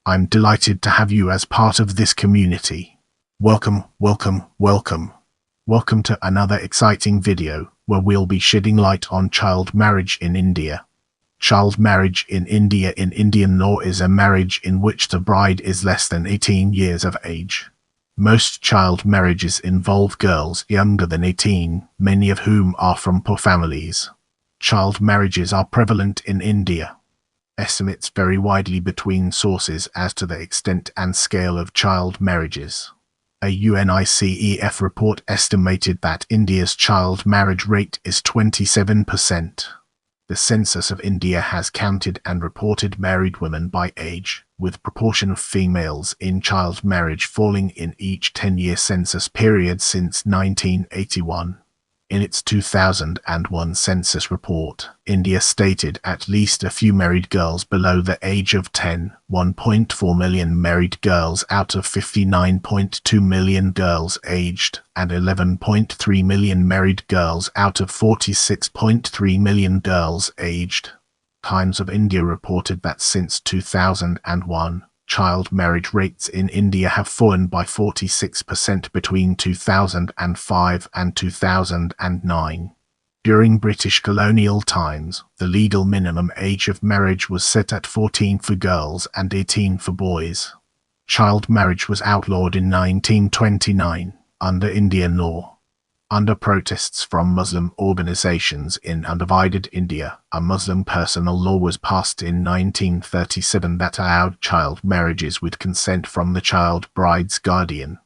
I'm delighted to have you as part of this community. Welcome, welcome, welcome. Welcome to another exciting video, where we'll be shedding light on child marriage in India. Child marriage in India in Indian law is a marriage in which the bride is less than 18 years of age. Most child marriages involve girls younger than 18, many of whom are from poor families. Child marriages are prevalent in India. Estimates vary widely between sources as to the extent and scale of child marriages. A UNICEF report estimated that India's child marriage rate is 27%. The Census of India has counted and reported married women by age, with proportion of females in child marriage falling in each 10-year census period since 1981. In its 2001 census report, India stated at least a few married girls below the age of 10, 1.4 million married girls out of 59.2 million girls aged, and 11.3 million married girls out of 46.3 million girls aged. Times of India reported that since 2001, child marriage rates in India have fallen by 46% between 2005 and 2009. During British colonial times, the legal minimum age of marriage was set at 14 for girls and 18 for boys. Child marriage was outlawed in 1929 under Indian law. Under protests from Muslim organizations in undivided India, a Muslim personal law was passed in 1937 that allowed child marriages with consent from the child bride's guardian.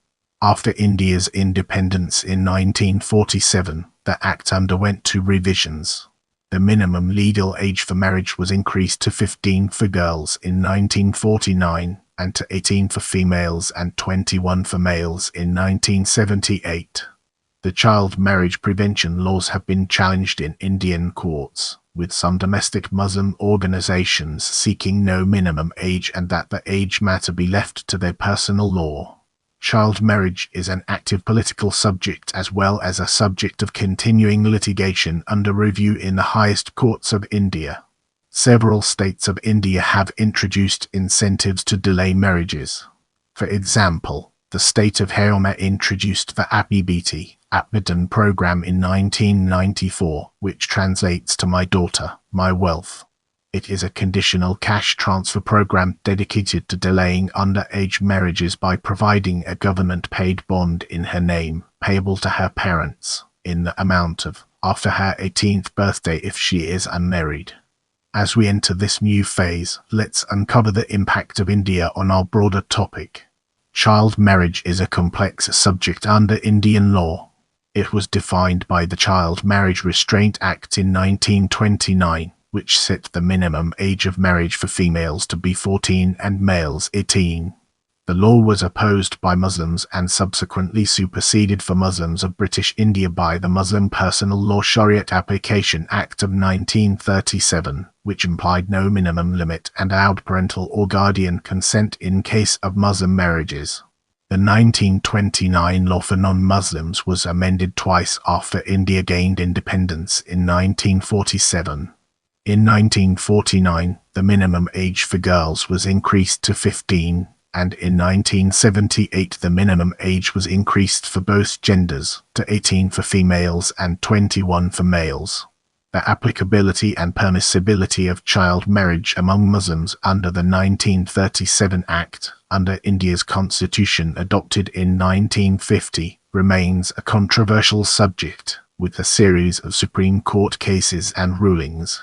After India's independence in 1947, the Act underwent 2 revisions. The minimum legal age for marriage was increased to 15 for girls in 1949 and to 18 for females and 21 for males in 1978. The child marriage prevention laws have been challenged in Indian courts, with some domestic Muslim organizations seeking no minimum age and that the age matter be left to their personal law. Child marriage is an active political subject as well as a subject of continuing litigation under review in the highest courts of India. Several states of India have introduced incentives to delay marriages. For example, the state of Haryana introduced the APBT Abedan program in 1994, which translates to My Daughter, My Wealth. It is a conditional cash transfer program dedicated to delaying underage marriages by providing a government-paid bond in her name, payable to her parents, in the amount of after her 18th birthday if she is unmarried. As we enter this new phase, let's uncover the impact of India on our broader topic. Child marriage is a complex subject under Indian law. It was defined by the Child Marriage Restraint Act in 1929, which set the minimum age of marriage for females to be 14 and males 18. The law was opposed by Muslims and subsequently superseded for Muslims of British India by the Muslim Personal Law Shariat Application Act of 1937, which implied no minimum limit and allowed parental or guardian consent in case of Muslim marriages. The 1929 law for non-Muslims was amended twice after India gained independence in 1947. In 1949, the minimum age for girls was increased to 15, and in 1978 the minimum age was increased for both genders to 18 for females and 21 for males. The applicability and permissibility of child marriage among Muslims under the 1937 Act, under India's constitution adopted in 1950, remains a controversial subject, with a series of Supreme Court cases and rulings.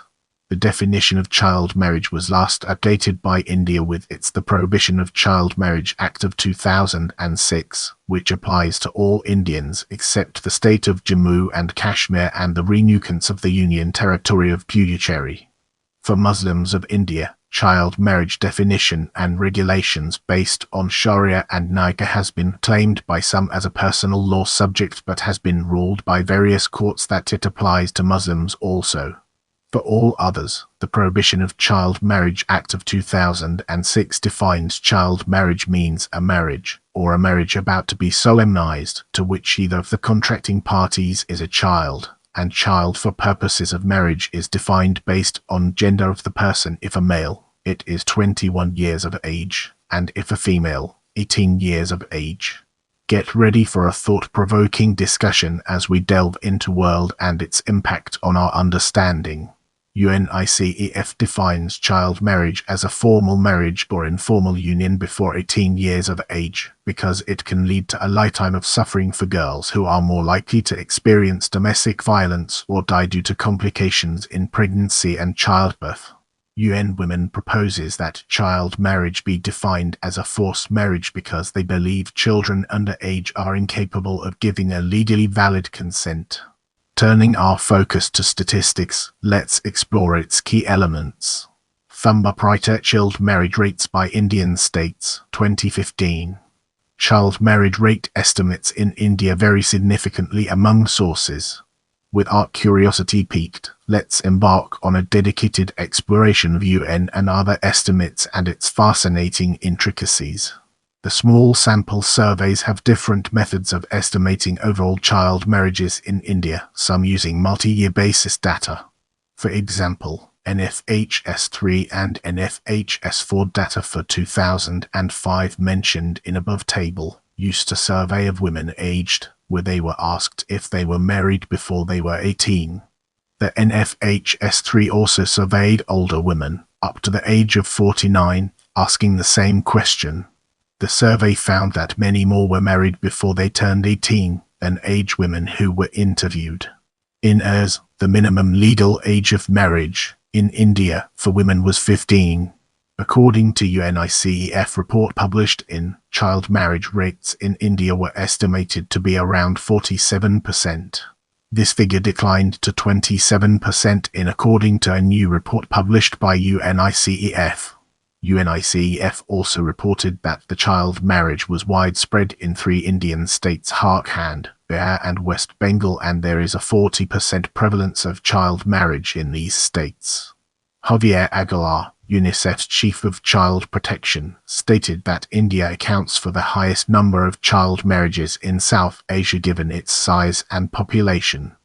The definition of child marriage was last updated by India with its The Prohibition of Child Marriage Act of 2006, which applies to all Indians except the state of Jammu and Kashmir and the renewants of the Union Territory of Puducherry. For Muslims of India, child marriage definition and regulations based on Sharia and Nikah has been claimed by some as a personal law subject but has been ruled by various courts that it applies to Muslims also. For all others, the Prohibition of Child Marriage Act of 2006 defines child marriage means a marriage, or a marriage about to be solemnized, to which either of the contracting parties is a child, and child for purposes of marriage is defined based on gender of the person. If a male, it is 21 years of age, and if a female, 18 years of age. Get ready for a thought-provoking discussion as we delve into world and its impact on our understanding. UNICEF defines child marriage as a formal marriage or informal union before 18 years of age because it can lead to a lifetime of suffering for girls who are more likely to experience domestic violence or die due to complications in pregnancy and childbirth. UN Women proposes that child marriage be defined as a forced marriage because they believe children under age are incapable of giving a legally valid consent. Turning our focus to statistics, let's explore its key elements. Thumbnail: Child marriage rates by Indian states, 2015. Child marriage rate estimates in India vary significantly among sources. With our curiosity piqued, let's embark on a dedicated exploration of UN and other estimates and its fascinating intricacies. The small sample surveys have different methods of estimating overall child marriages in India, some using multi-year basis data. For example, NFHS3 and NFHS4 data for 2005 mentioned in above table used a survey of women aged, where they were asked if they were married before they were 18. The NFHS3 also surveyed older women, up to the age of 49, asking the same question. The survey found that many more were married before they turned 18 than age women who were interviewed. In ERS, the minimum legal age of marriage in India for women was 15. According to UNICEF report published in Child Marriage Rates in India were estimated to be around 47%. This figure declined to 27% according to a new report published by UNICEF. UNICEF also reported that the child marriage was widespread in 3 Indian states: Jharkhand, Bihar and West Bengal, and there is a 40% prevalence of child marriage in these states. Javier Aguilar, UNICEF's chief of child protection, stated that India accounts for the highest number of child marriages in South Asia given its size and population.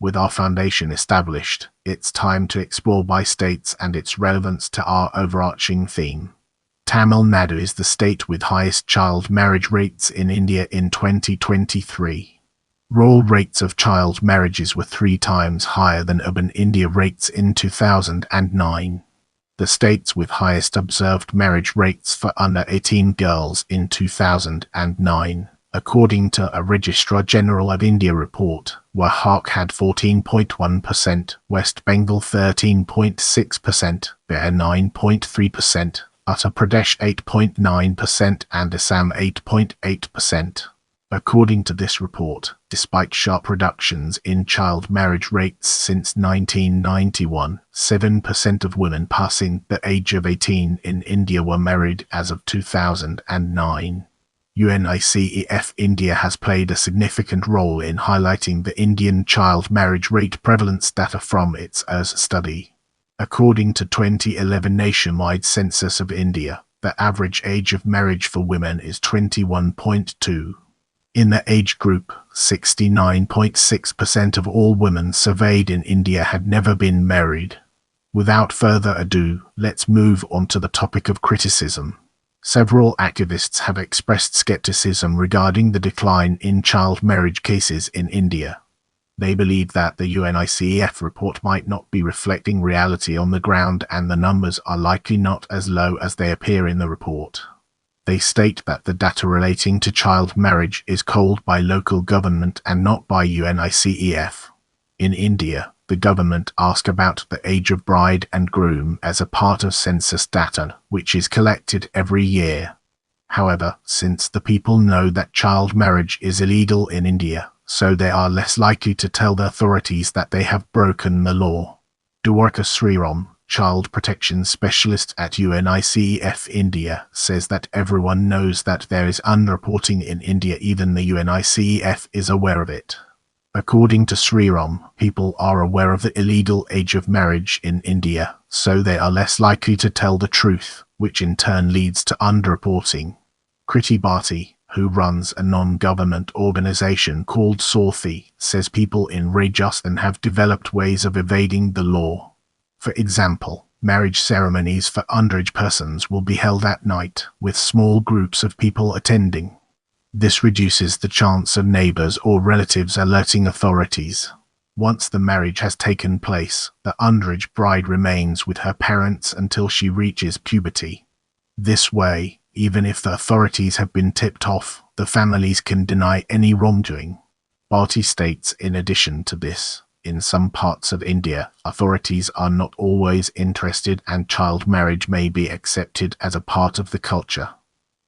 With our foundation established, it's time to explore by states and its relevance to our overarching theme. Tamil Nadu is the state with highest child marriage rates in India in 2023. Rural rates of child marriages were 3 times higher than urban India rates in 2009. The states with highest observed marriage rates for under 18 girls in 2009, according to a Registrar General of India report, were Jharkhand 14.1%, West Bengal 13.6%, Bihar 9.3%, Uttar Pradesh 8.9% and Assam 8.8%. According to this report, despite sharp reductions in child marriage rates since 1991, 7% of women passing the age of 18 in India were married as of 2009. UNICEF India has played a significant role in highlighting the Indian child marriage rate prevalence data from its ERS study. According to 2011 nationwide Census of India, the average age of marriage for women is 21.2. In the age group, 69.6% of all women surveyed in India had never been married. Without further ado, let's move on to the topic of criticism. Several activists have expressed skepticism regarding the decline in child marriage cases in India. They believe that the UNICEF report might not be reflecting reality on the ground and the numbers are likely not as low as they appear in the report. They state that the data relating to child marriage is culled by local government and not by UNICEF. In India, the government asks about the age of bride and groom as a part of census data, which is collected every year. However, since the people know that child marriage is illegal in India, so they are less likely to tell the authorities that they have broken the law. Dwarka Sriram, child protection specialist at UNICEF India, says that everyone knows that there is underreporting in India, even the UNICEF is aware of it. According to Sriram, people are aware of the illegal age of marriage in India, so they are less likely to tell the truth, which in turn leads to underreporting. Kriti Bharti, who runs a non-government organization called Sorthi, says people in Rajasthan have developed ways of evading the law. For example, Marriage ceremonies for underage persons will be held at night, with small groups of people attending. This reduces the chance of neighbors or relatives alerting authorities. Once the marriage has taken place, the underage bride remains with her parents until she reaches puberty. This way, even if the authorities have been tipped off, the families can deny any wrongdoing. Bharti states in addition to this, in some parts of India, authorities are not always interested and child marriage may be accepted as a part of the culture.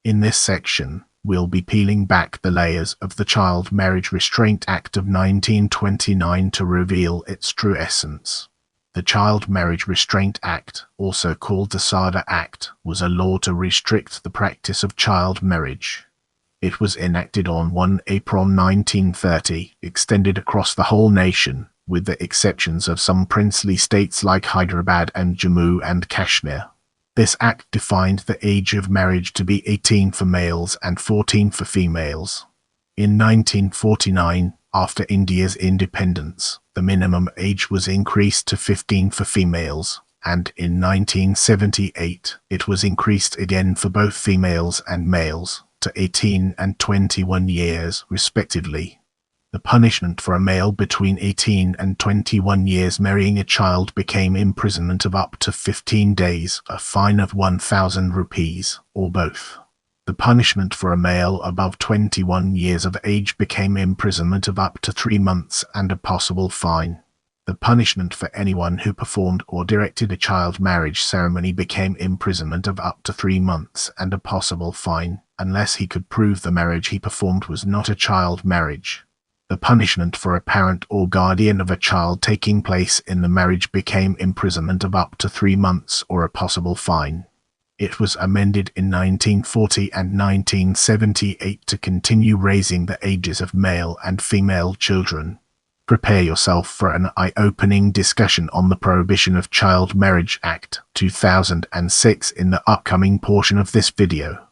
In this section, we'll be peeling back the layers of the Child Marriage Restraint Act of 1929 to reveal its true essence. The Child Marriage Restraint Act, also called the SADA Act, was a law to restrict the practice of child marriage. It was enacted on 1 April 1930, extended across the whole nation, with the exceptions of some princely states like Hyderabad and Jammu and Kashmir. This act defined the age of marriage to be 18 for males and 14 for females. In 1949, after India's independence, the minimum age was increased to 15 for females, and in 1978 it was increased again for both females and males, to 18 and 21 years, respectively. The punishment for a male between 18 and 21 years marrying a child became imprisonment of up to 15 days, a fine of 1,000 rupees, or both. The punishment for a male above 21 years of age became imprisonment of up to 3 months and a possible fine. The punishment for anyone who performed or directed a child marriage ceremony became imprisonment of up to 3 months and a possible fine, unless he could prove the marriage he performed was not a child marriage. The punishment for a parent or guardian of a child taking place in the marriage became imprisonment of up to 3 months or a possible fine. It was amended in 1940 and 1978 to continue raising the ages of male and female children. Prepare yourself for an eye-opening discussion on the Prohibition of Child Marriage Act 2006 in the upcoming portion of this video.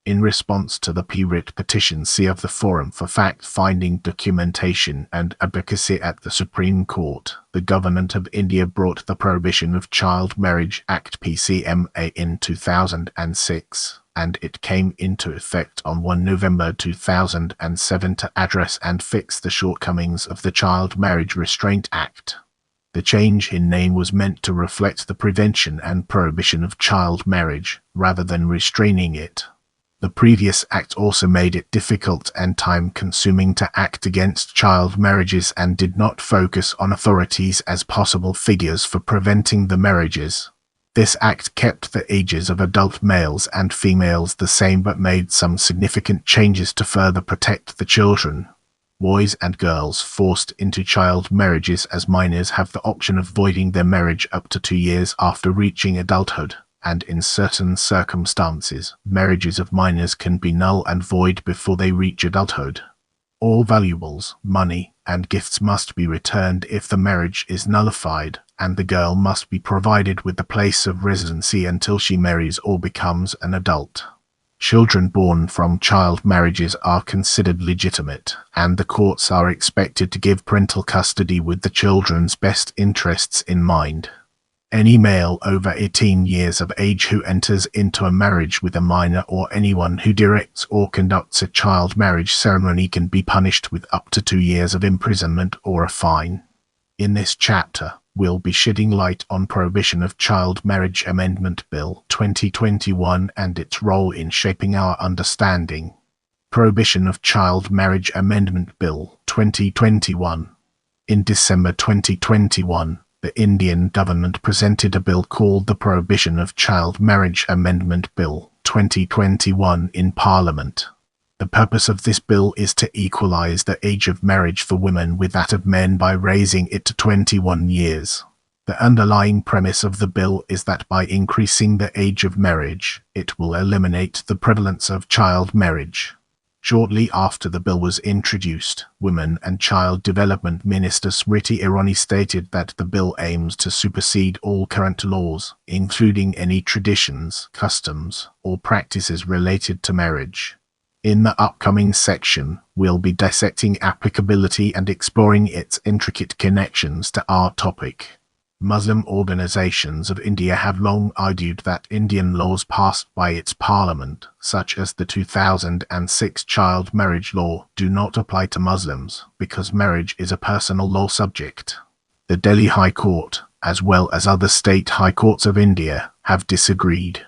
In response to the PRIT petition C of the Forum for Fact-Finding Documentation and Advocacy at the Supreme Court, the Government of India brought the Prohibition of Child Marriage Act PCMA in 2006, and it came into effect on 1 November 2007 to address and fix the shortcomings of the Child Marriage Restraint Act. The change in name was meant to reflect the prevention and prohibition of child marriage, rather than restraining it. The previous act also made it difficult and time-consuming to act against child marriages and did not focus on authorities as possible figures for preventing the marriages. This act kept the ages of adult males and females the same but made some significant changes to further protect the children. Boys and girls forced into child marriages as minors have the option of voiding their marriage up to 2 years after reaching adulthood. And in certain circumstances, marriages of minors can be null and void before they reach adulthood. All valuables, money, and gifts must be returned if the marriage is nullified, and the girl must be provided with the place of residency until she marries or becomes an adult. Children born from child marriages are considered legitimate, and the courts are expected to give parental custody with the children's best interests in mind. Any male over 18 years of age who enters into a marriage with a minor or anyone who directs or conducts a child marriage ceremony can be punished with up to 2 years of imprisonment or a fine. In this chapter, we'll be shedding light on Prohibition of Child Marriage Amendment Bill 2021 and its role in shaping our understanding. Prohibition of Child Marriage Amendment Bill 2021. In December 2021, the Indian government presented a bill called the Prohibition of Child Marriage Amendment Bill 2021 in Parliament. The purpose of this bill is to equalize the age of marriage for women with that of men by raising it to 21 years. The underlying premise of the bill is that by increasing the age of marriage, it will eliminate the prevalence of child marriage. Shortly after the bill was introduced, Women and Child Development Minister Smriti Irani stated that the bill aims to supersede all current laws, including any traditions, customs, or practices related to marriage. In the upcoming section, we'll be dissecting applicability and exploring its intricate connections to our topic. Muslim organizations of India have long argued that Indian laws passed by its parliament, such as the 2006 child marriage law, do not apply to Muslims because marriage is a personal law subject. The Delhi High Court, as well as other state high courts of India, have disagreed.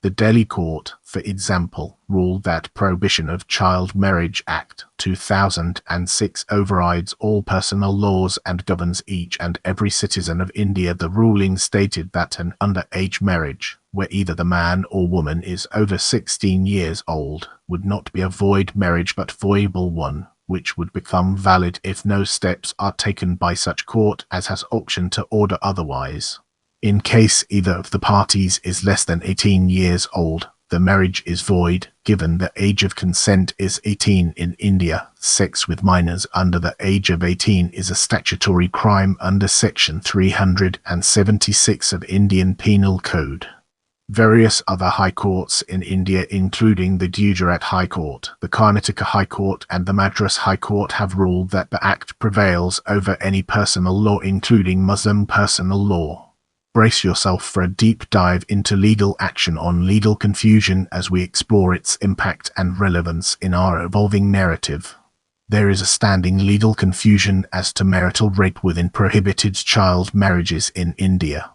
The Delhi Court, for example, ruled that Prohibition of Child Marriage Act 2006 overrides all personal laws and governs each and every citizen of India. The ruling stated that an underage marriage, where either the man or woman is over 16 years old, would not be a void marriage but voidable one, which would become valid if no steps are taken by such court as has option to order otherwise. In case either of the parties is less than 18 years old, the marriage is void. Given the age of consent is 18 in India, sex with minors under the age of 18 is a statutory crime under Section 376 of Indian Penal Code. Various other high courts in India, including the Gujarat High Court, the Karnataka High Court and the Madras High Court, have ruled that the Act prevails over any personal law, including Muslim personal law. Brace yourself for a deep dive into legal action on legal confusion as we explore its impact and relevance in our evolving narrative. There is a standing legal confusion as to marital rape within prohibited child marriages in India.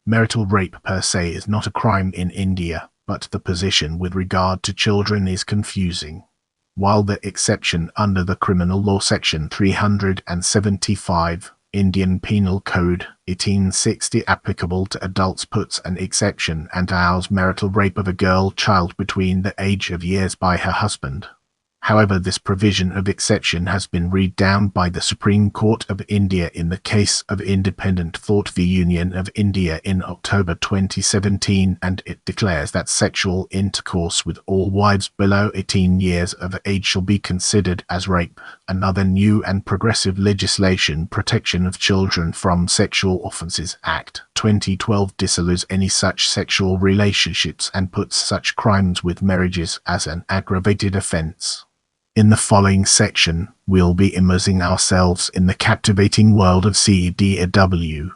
Marital rape per se is not a crime in India, but the position with regard to children is confusing. While the exception under the criminal law section 375 Indian Penal Code 1860 applicable to adults puts an exception and allows marital rape of a girl child between the age of years by her husband. However, this provision of exception has been read down by the Supreme Court of India in the case of Independent Thought v. Union of India in October 2017, and it declares that sexual intercourse with all wives below 18 years of age shall be considered as rape. Another new and progressive legislation, Protection of Children from Sexual Offences Act 2012, disallows any such sexual relationships and puts such crimes with marriages as an aggravated offence. In the following section, we'll be immersing ourselves in the captivating world of CEDAW.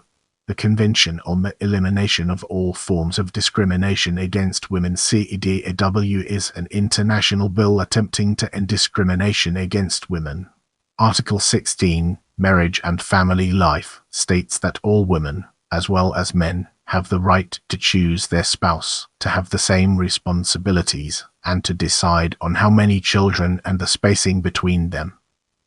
The Convention on the Elimination of All Forms of Discrimination Against Women (CEDAW) is an international bill attempting to end discrimination against women. Article 16, Marriage and Family Life, states that all women, as well as men, have the right to choose their spouse, to have the same responsibilities, and to decide on how many children and the spacing between them.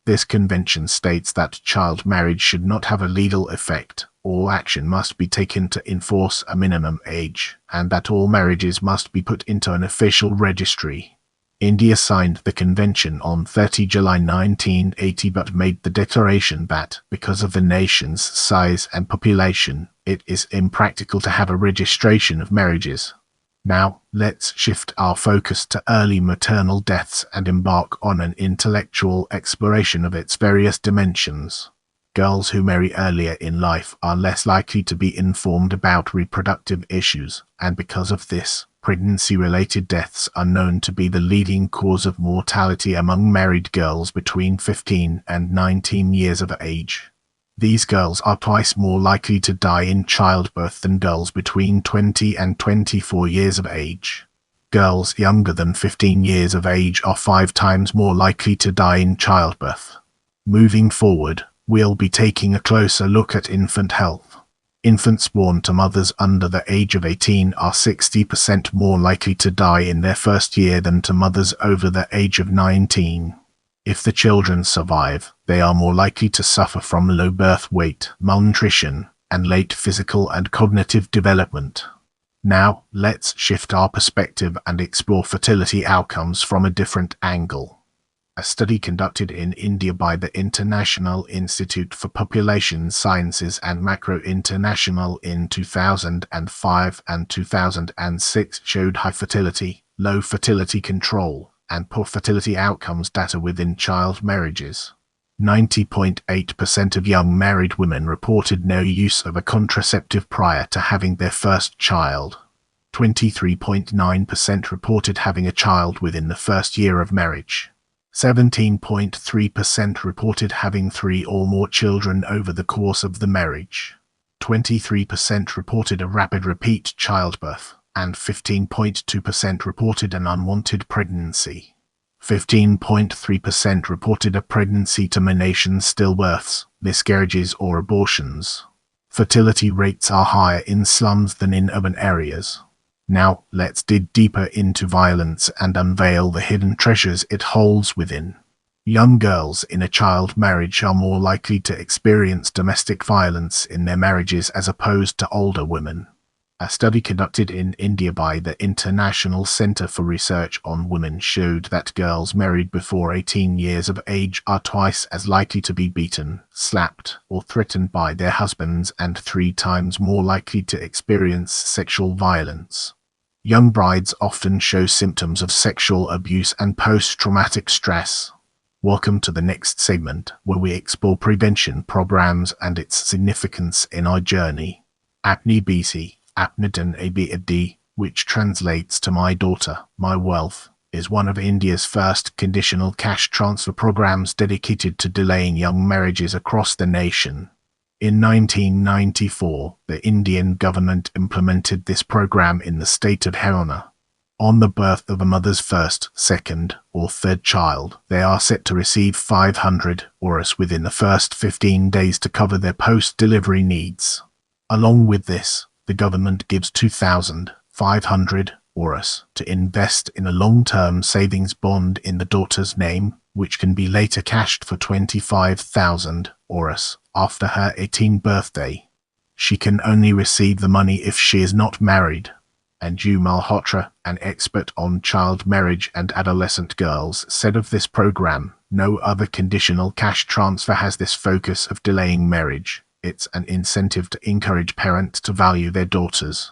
This convention states that child marriage should not have a legal effect, all action must be taken to enforce a minimum age, and that all marriages must be put into an official registry. India signed the convention on 30 July 1980 but made the declaration that, because of the nation's size and population, it is impractical to have a registration of marriages. Now, let's shift our focus to early maternal deaths and embark on an intellectual exploration of its various dimensions. Girls who marry earlier in life are less likely to be informed about reproductive issues, and because of this, pregnancy-related deaths are known to be the leading cause of mortality among married girls between 15 and 19 years of age. These girls are twice more likely to die in childbirth than girls between 20 and 24 years of age. Girls younger than 15 years of age are 5 times more likely to die in childbirth. Moving forward, we'll be taking a closer look at infant health. Infants born to mothers under the age of 18 are 60% more likely to die in their first year than to mothers over the age of 19. If the children survive, they are more likely to suffer from low birth weight, malnutrition, and late physical and cognitive development. Now, let's shift our perspective and explore fertility outcomes from a different angle. A study conducted in India by the International Institute for Population Sciences and Macro International in 2005 and 2006 showed high fertility, low fertility control, and poor fertility outcomes data within child marriages. 90.8% of young married women reported no use of a contraceptive prior to having their first child. 23.9% reported having a child within the first year of marriage. 17.3% reported having 3 or more children over the course of the marriage. 23% reported a rapid repeat childbirth, and 15.2% reported an unwanted pregnancy. 15.3% reported a pregnancy termination, stillbirths, miscarriages or abortions. Fertility rates are higher in slums than in urban areas. Now, let's dig deeper into violence and unveil the hidden treasures it holds within. Young girls in a child marriage are more likely to experience domestic violence in their marriages as opposed to older women. A study conducted in India by the International Center for Research on Women showed that girls married before 18 years of age are twice as likely to be beaten, slapped, or threatened by their husbands and 3 times more likely to experience sexual violence. Young brides often show symptoms of sexual abuse and post-traumatic stress. Welcome to the next segment, where we explore prevention programs and its significance in our journey. APNI-BC, Apnidan ABD, which translates to My Daughter, My Wealth, is one of India's first conditional cash transfer programs dedicated to delaying young marriages across the nation. In 1994, the Indian government implemented this program in the state of Haryana. On the birth of a mother's first, second, or third child, they are set to receive 500 Rs within the first 15 days to cover their post-delivery needs. Along with this, the government gives 2,500 Rs to invest in a long-term savings bond in the daughter's name, which can be later cashed for 25,000 Rs after her 18th birthday. She can only receive the money if she is not married. Anju Malhotra, an expert on child marriage and adolescent girls, said of this program, "No other conditional cash transfer has this focus of delaying marriage. It's an incentive to encourage parents to value their daughters."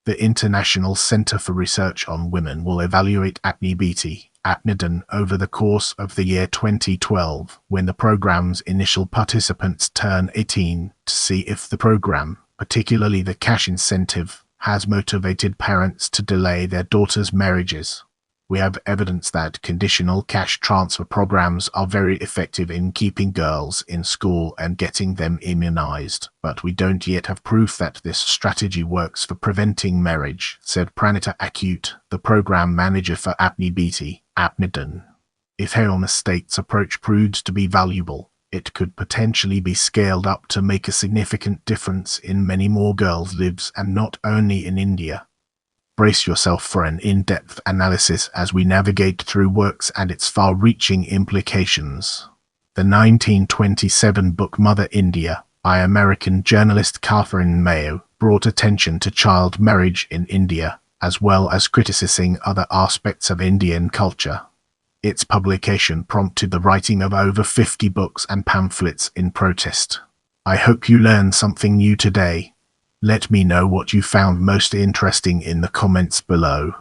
The International Center for Research on Women will evaluate APNI-BT, Apnidan, over the course of the year 2012, when the program's initial participants turn 18, to see if the program, particularly the cash incentive, has motivated parents to delay their daughters' marriages. We have evidence that conditional cash transfer programs are very effective in keeping girls in school and getting them immunized, but we don't yet have proof that this strategy works for preventing marriage, said Pranita Acute, the program manager for APNI-BT, Apnidan. If Haryana State's approach proves to be valuable, it could potentially be scaled up to make a significant difference in many more girls' lives, and not only in India. Brace yourself for an in-depth analysis as we navigate through works and its far-reaching implications. The 1927 book Mother India, by American journalist Catherine Mayo, brought attention to child marriage in India, as well as criticizing other aspects of Indian culture. Its publication prompted the writing of over 50 books and pamphlets in protest. I hope you learned something new today. Let me know what you found most interesting in the comments below.